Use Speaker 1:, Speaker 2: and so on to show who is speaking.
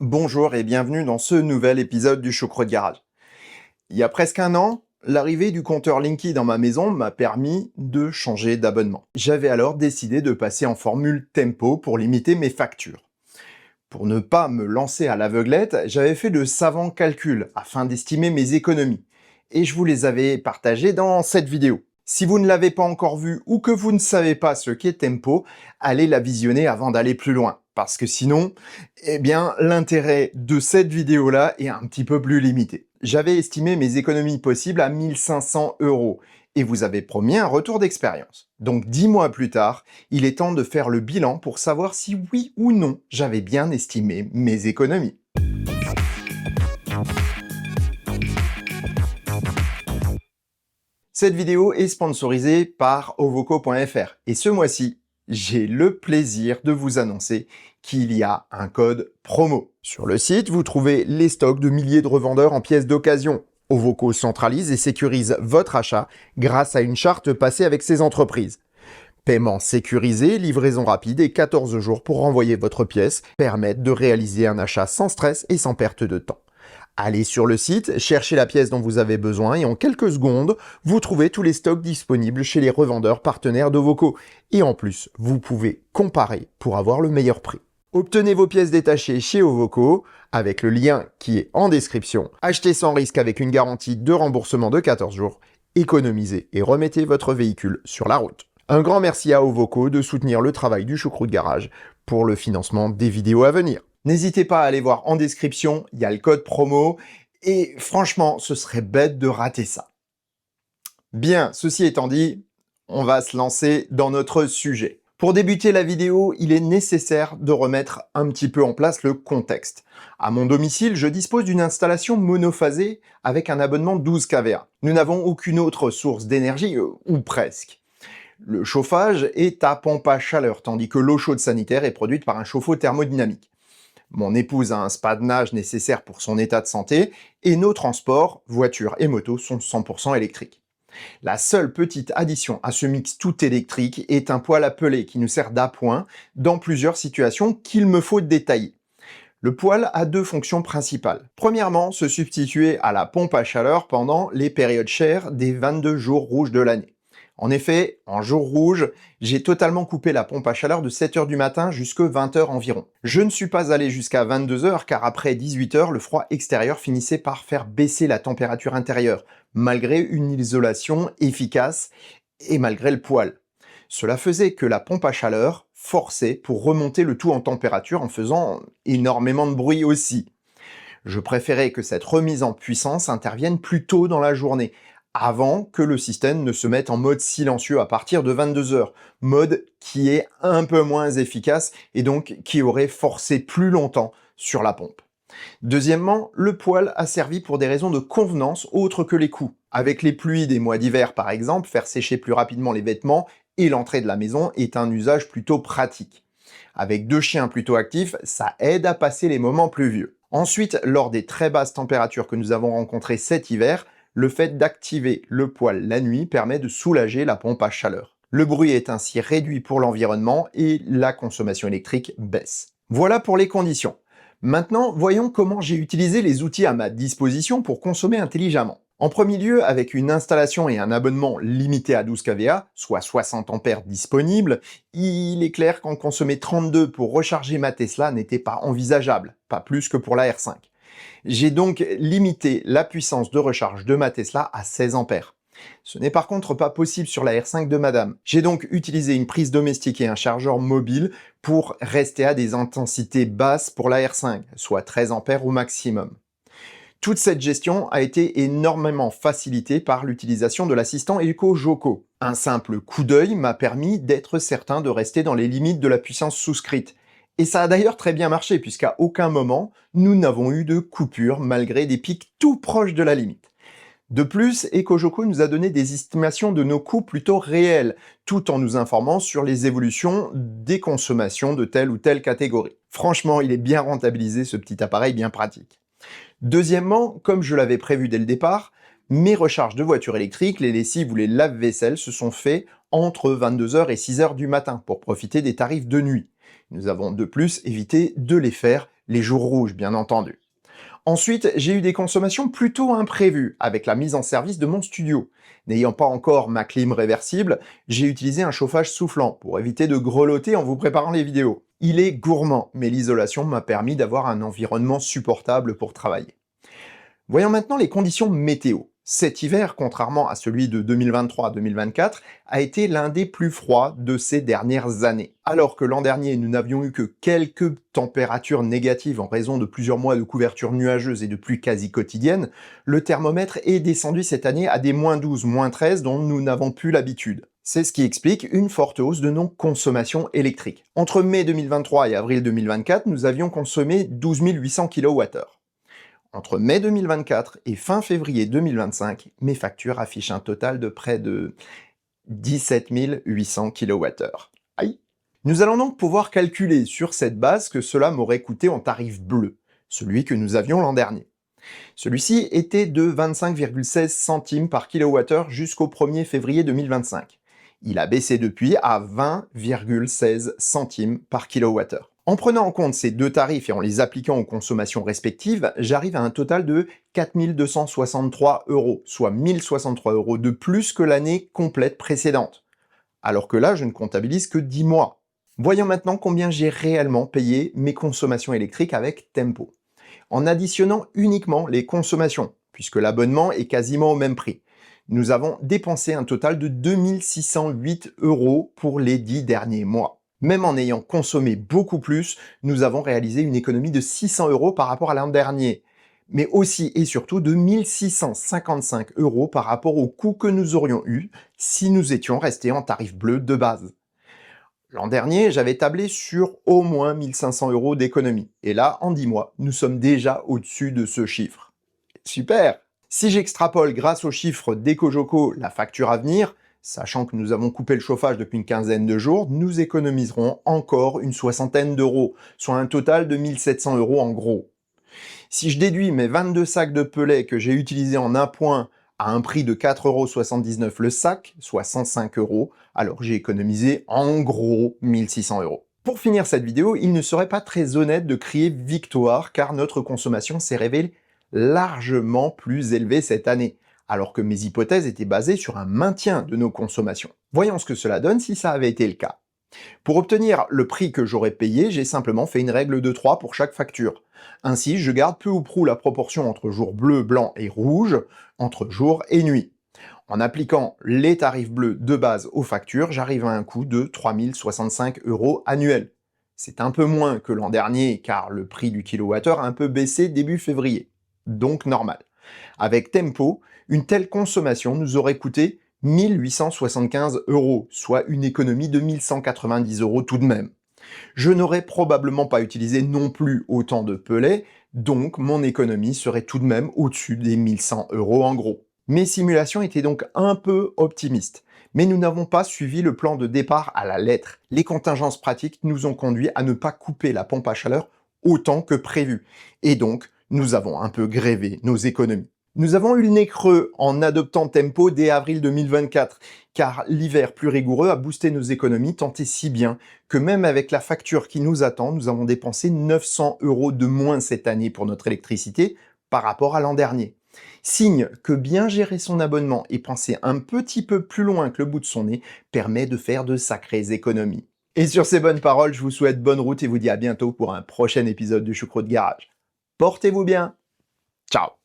Speaker 1: Bonjour et bienvenue dans ce nouvel épisode du Choucroute Garage. Il y a presque un an, l'arrivée du compteur Linky dans ma maison m'a permis de changer d'abonnement. J'avais alors décidé de passer en formule Tempo pour limiter mes factures. Pour ne pas me lancer à l'aveuglette, j'avais fait de savants calculs afin d'estimer mes économies. Et je vous les avais partagés dans cette vidéo. Si vous ne l'avez pas encore vue ou que vous ne savez pas ce qu'est Tempo, allez la visionner avant d'aller plus loin. Parce que sinon, eh bien, l'intérêt de cette vidéo-là est un petit peu plus limité. J'avais estimé mes économies possibles à 1500 € et vous avez promis un retour d'expérience. Donc 10 mois plus tard, il est temps de faire le bilan pour savoir si oui ou non j'avais bien estimé mes économies. Cette vidéo est sponsorisée par Ovoco.fr et ce mois-ci, j'ai le plaisir de vous annoncer qu'il y a un code promo. Sur le site, vous trouvez les stocks de milliers de revendeurs en pièces d'occasion. Ovoco centralise et sécurise votre achat grâce à une charte passée avec ces entreprises. Paiement sécurisé, livraison rapide et 14 jours pour renvoyer votre pièce permettent de réaliser un achat sans stress et sans perte de temps. Allez sur le site, cherchez la pièce dont vous avez besoin et en quelques secondes, vous trouvez tous les stocks disponibles chez les revendeurs partenaires d'Ovoco. Et en plus, vous pouvez comparer pour avoir le meilleur prix. Obtenez vos pièces détachées chez Ovoco avec le lien qui est en description. Achetez sans risque avec une garantie de remboursement de 14 jours. Économisez et remettez votre véhicule sur la route. Un grand merci à Ovoco de soutenir le travail du Choucroute Garage pour le financement des vidéos à venir. N'hésitez pas à aller voir en description, il y a le code promo, et franchement, ce serait bête de rater ça. Bien, ceci étant dit, on va se lancer dans notre sujet. Pour débuter la vidéo, il est nécessaire de remettre un petit peu en place le contexte. À mon domicile, je dispose d'une installation monophasée avec un abonnement 12 kVA. Nous n'avons aucune autre source d'énergie, ou presque. Le chauffage est à pompe à chaleur, tandis que l'eau chaude sanitaire est produite par un chauffe-eau thermodynamique. Mon épouse a un spa de nage nécessaire pour son état de santé, et nos transports, voitures et motos, sont 100% électriques. La seule petite addition à ce mix tout électrique est un poêle à peler qui nous sert d'appoint dans plusieurs situations qu'il me faut détailler. Le poêle a deux fonctions principales. Premièrement, se substituer à la pompe à chaleur pendant les périodes chères des 22 jours rouges de l'année. En effet, en jour rouge, j'ai totalement coupé la pompe à chaleur de 7 h du matin jusqu'à 20 h environ. Je ne suis pas allé jusqu'à 22 h car après 18 h, le froid extérieur finissait par faire baisser la température intérieure, malgré une isolation efficace et malgré le poêle. Cela faisait que la pompe à chaleur forçait pour remonter le tout en température en faisant énormément de bruit aussi. Je préférais que cette remise en puissance intervienne plus tôt dans la journée, avant que le système ne se mette en mode silencieux à partir de 22 h, mode qui est un peu moins efficace et donc qui aurait forcé plus longtemps sur la pompe. Deuxièmement, le poêle a servi pour des raisons de convenance autres que les coûts. Avec les pluies des mois d'hiver par exemple, faire sécher plus rapidement les vêtements et l'entrée de la maison est un usage plutôt pratique. Avec deux chiens plutôt actifs, ça aide à passer les moments pluvieux. Ensuite, lors des très basses températures que nous avons rencontrées cet hiver, le fait d'activer le poêle la nuit permet de soulager la pompe à chaleur. Le bruit est ainsi réduit pour l'environnement et la consommation électrique baisse. Voilà pour les conditions. Maintenant, voyons comment j'ai utilisé les outils à ma disposition pour consommer intelligemment. En premier lieu, avec une installation et un abonnement limité à 12 kVA, soit 60 ampères disponibles, il est clair qu'en consommer 32 pour recharger ma Tesla n'était pas envisageable, pas plus que pour la R5. J'ai donc limité la puissance de recharge de ma Tesla à 16 ampères. Ce n'est par contre pas possible sur la R5 de madame. J'ai donc utilisé une prise domestique et un chargeur mobile pour rester à des intensités basses pour la R5, soit 13 ampères au maximum. Toute cette gestion a été énormément facilitée par l'utilisation de l'assistant EcoJoco. Un simple coup d'œil m'a permis d'être certain de rester dans les limites de la puissance souscrite. Et ça a d'ailleurs très bien marché puisqu'à aucun moment, nous n'avons eu de coupure malgré des pics tout proches de la limite. De plus, EcoJoco nous a donné des estimations de nos coûts plutôt réels, tout en nous informant sur les évolutions des consommations de telle ou telle catégorie. Franchement, il est bien rentabilisé ce petit appareil bien pratique. Deuxièmement, comme je l'avais prévu dès le départ, mes recharges de voitures électriques, les lessives ou les lave-vaisselle se sont faits entre 22 h et 6 h du matin pour profiter des tarifs de nuit. Nous avons de plus évité de les faire les jours rouges bien entendu. Ensuite, j'ai eu des consommations plutôt imprévues avec la mise en service de mon studio. N'ayant pas encore ma clim réversible, j'ai utilisé un chauffage soufflant pour éviter de grelotter en vous préparant les vidéos. Il est gourmand, mais l'isolation m'a permis d'avoir un environnement supportable pour travailler. Voyons maintenant les conditions météo. Cet hiver, contrairement à celui de 2023-2024, a été l'un des plus froids de ces dernières années. Alors que l'an dernier, nous n'avions eu que quelques températures négatives en raison de plusieurs mois de couverture nuageuse et de pluies quasi quotidiennes, le thermomètre est descendu cette année à des -12, -13 dont nous n'avons plus l'habitude. C'est ce qui explique une forte hausse de nos consommations électriques. Entre mai 2023 et avril 2024, nous avions consommé 12 800 kWh. Entre mai 2024 et fin février 2025, mes factures affichent un total de près de 17 800 kWh. Aïe! Nous allons donc pouvoir calculer sur cette base que cela m'aurait coûté en tarif bleu, celui que nous avions l'an dernier. Celui-ci était de 25,16 centimes par kWh jusqu'au 1er février 2025. Il a baissé depuis à 20,16 centimes par kWh. En prenant en compte ces deux tarifs et en les appliquant aux consommations respectives, j'arrive à un total de 4 263 €, soit 1 063 € de plus que l'année complète précédente. Alors que là, je ne comptabilise que 10 mois. Voyons maintenant combien j'ai réellement payé mes consommations électriques avec Tempo. En additionnant uniquement les consommations, puisque l'abonnement est quasiment au même prix, nous avons dépensé un total de 2 608 € pour les 10 derniers mois. Même en ayant consommé beaucoup plus, nous avons réalisé une économie de 600 € par rapport à l'an dernier, mais aussi et surtout de 1 655 € par rapport au coût que nous aurions eu si nous étions restés en tarif bleu de base. L'an dernier, j'avais tablé sur au moins 1 500 € d'économie, et là, en 10 mois, nous sommes déjà au-dessus de ce chiffre. Super! Si j'extrapole grâce aux chiffres d'EcoJoco la facture à venir, sachant que nous avons coupé le chauffage depuis une quinzaine de jours, nous économiserons encore une soixantaine d'euros, soit un total de 1 700 € en gros. Si je déduis mes 22 sacs de pellets que j'ai utilisés en appoint à un prix de 4,79 € le sac, soit 105 €, alors j'ai économisé en gros 1 600 €. Pour finir cette vidéo, il ne serait pas très honnête de crier victoire car notre consommation s'est révélée largement plus élevée cette année, alors que mes hypothèses étaient basées sur un maintien de nos consommations. Voyons ce que cela donne si ça avait été le cas. Pour obtenir le prix que j'aurais payé, j'ai simplement fait une règle de 3 pour chaque facture. Ainsi, je garde peu ou prou la proportion entre jour bleu, blanc et rouge, entre jour et nuit. En appliquant les tarifs bleus de base aux factures, j'arrive à un coût de 3 065 € annuels. C'est un peu moins que l'an dernier car le prix du kilowattheure a un peu baissé début février. Donc normal. Avec Tempo, une telle consommation nous aurait coûté 1 875 €, soit une économie de 1 190 € tout de même. Je n'aurais probablement pas utilisé non plus autant de pellets, donc mon économie serait tout de même au-dessus des 1 100 € en gros. Mes simulations étaient donc un peu optimistes, mais nous n'avons pas suivi le plan de départ à la lettre. Les contingences pratiques nous ont conduit à ne pas couper la pompe à chaleur autant que prévu, et donc nous avons un peu grévé nos économies. Nous avons eu le nez creux en adoptant Tempo dès avril 2024, car l'hiver plus rigoureux a boosté nos économies tant et si bien que même avec la facture qui nous attend, nous avons dépensé 900 € de moins cette année pour notre électricité par rapport à l'an dernier. Signe que bien gérer son abonnement et penser un petit peu plus loin que le bout de son nez permet de faire de sacrées économies. Et sur ces bonnes paroles, je vous souhaite bonne route et vous dis à bientôt pour un prochain épisode du Choucroute Garage. Portez-vous bien. Ciao.